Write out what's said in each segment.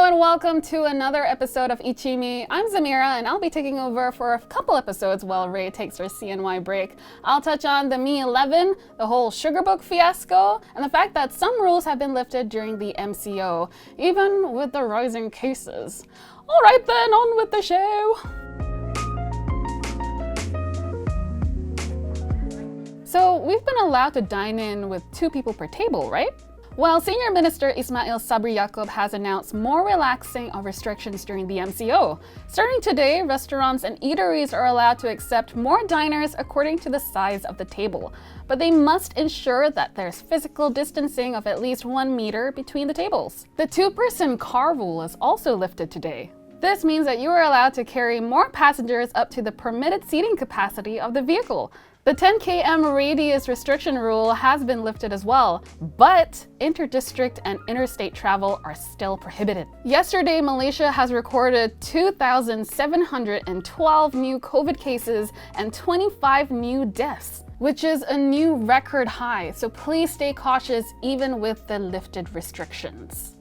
and welcome to another episode of ICYMI. I'm Zamira and I'll be taking over for a couple episodes while Ray takes her CNY break. I'll touch on the Mi 11, the whole Sugarbook fiasco, and the fact that some rules have been lifted during the MCO, even with the rising cases. Alright then, on with the show! So we've been allowed to dine in with 2 people per table, right? Well, Senior Minister Ismail Sabri Yaakob has announced more relaxing of restrictions during the MCO. Starting today, restaurants and eateries are allowed to accept more diners according to the size of the table, but they must ensure that there's physical distancing of at least 1 meter between the tables. The 2-person car rule is also lifted today. This means that you are allowed to carry more passengers up to the permitted seating capacity of the vehicle. The 10 km radius restriction rule has been lifted as well, but inter-district and interstate travel are still prohibited. Yesterday, Malaysia has recorded 2,712 new COVID cases and 25 new deaths, which is a new record high, so please stay cautious even with the lifted restrictions.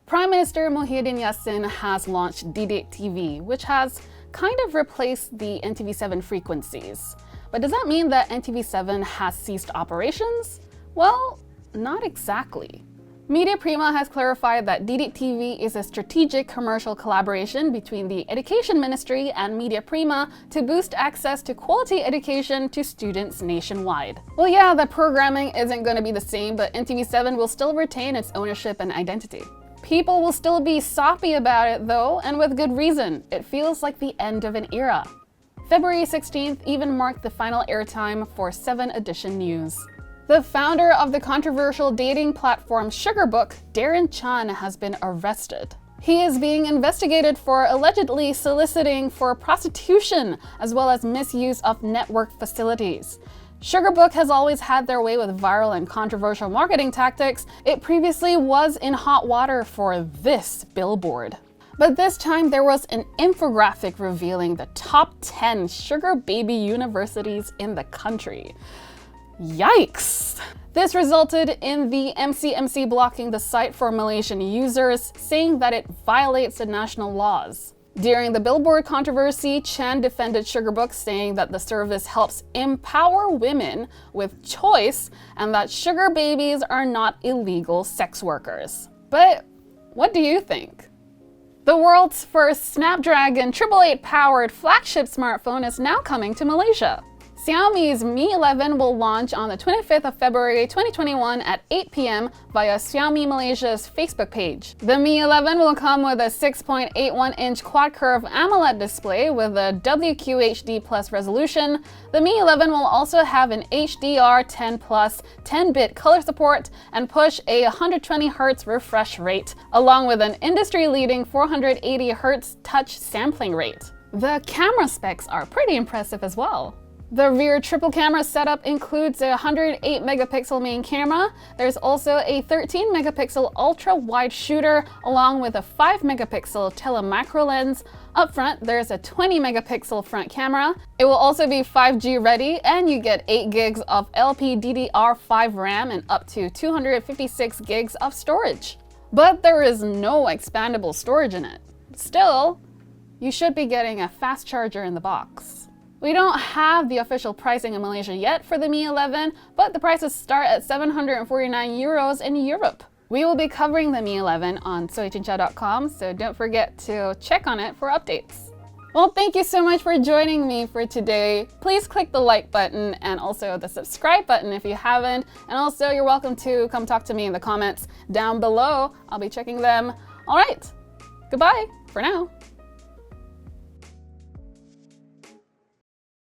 Prime Minister Muhyiddin Yassin has launched DidikTV, which has kind of replaced the NTV7 frequencies. But does that mean that NTV7 has ceased operations? Well, not exactly. Media Prima has clarified that DidikTV is a strategic commercial collaboration between the Education Ministry and Media Prima to boost access to quality education to students nationwide. Well, yeah, the programming isn't going to be the same, but NTV7 will still retain its ownership and identity. People will still be soppy about it though, and with good reason. It feels like the end of an era. February 16th even marked the final airtime for 7th edition news. The founder of the controversial dating platform Sugarbook, Darren Chan, has been arrested. He is being investigated for allegedly soliciting for prostitution as well as misuse of network facilities. Sugarbook has always had their way with viral and controversial marketing tactics. It previously was in hot water for this billboard. But this time there was an infographic revealing the top 10 sugar baby universities in the country. Yikes! This resulted in the MCMC blocking the site for Malaysian users, saying that it violates the national laws. During the billboard controversy, Chan defended Sugarbook, saying that the service helps empower women with choice and that sugar babies are not illegal sex workers. But what do you think? The world's first Snapdragon 888 powered flagship smartphone is now coming to Malaysia. Xiaomi's Mi 11 will launch on the 25th of February 2021 at 8 p.m. via Xiaomi Malaysia's Facebook page. The Mi 11 will come with a 6.81-inch quad-curve AMOLED display with a WQHD+ resolution. The Mi 11 will also have an HDR10+ 10-bit color support and push a 120Hz refresh rate, along with an industry-leading 480Hz touch sampling rate. The camera specs are pretty impressive as well. The rear triple camera setup includes a 108-megapixel main camera. There's also a 13-megapixel ultra-wide shooter along with a 5-megapixel telemacro lens. Up front, there's a 20-megapixel front camera. It will also be 5G ready, and you get 8 gigs of LPDDR5 RAM and up to 256 gigs of storage. But there is no expandable storage in it. Still, you should be getting a fast charger in the box. We don't have the official pricing in Malaysia yet for the Mi 11, but the prices start at 749 euros in Europe. We will be covering the Mi 11 on soychincha.com, so don't forget to check on it for updates. Well, thank you so much for joining me for today. Please click the like button and also the subscribe button if you haven't. And also, you're welcome to come talk to me in the comments down below. I'll be checking them. All right, goodbye for now.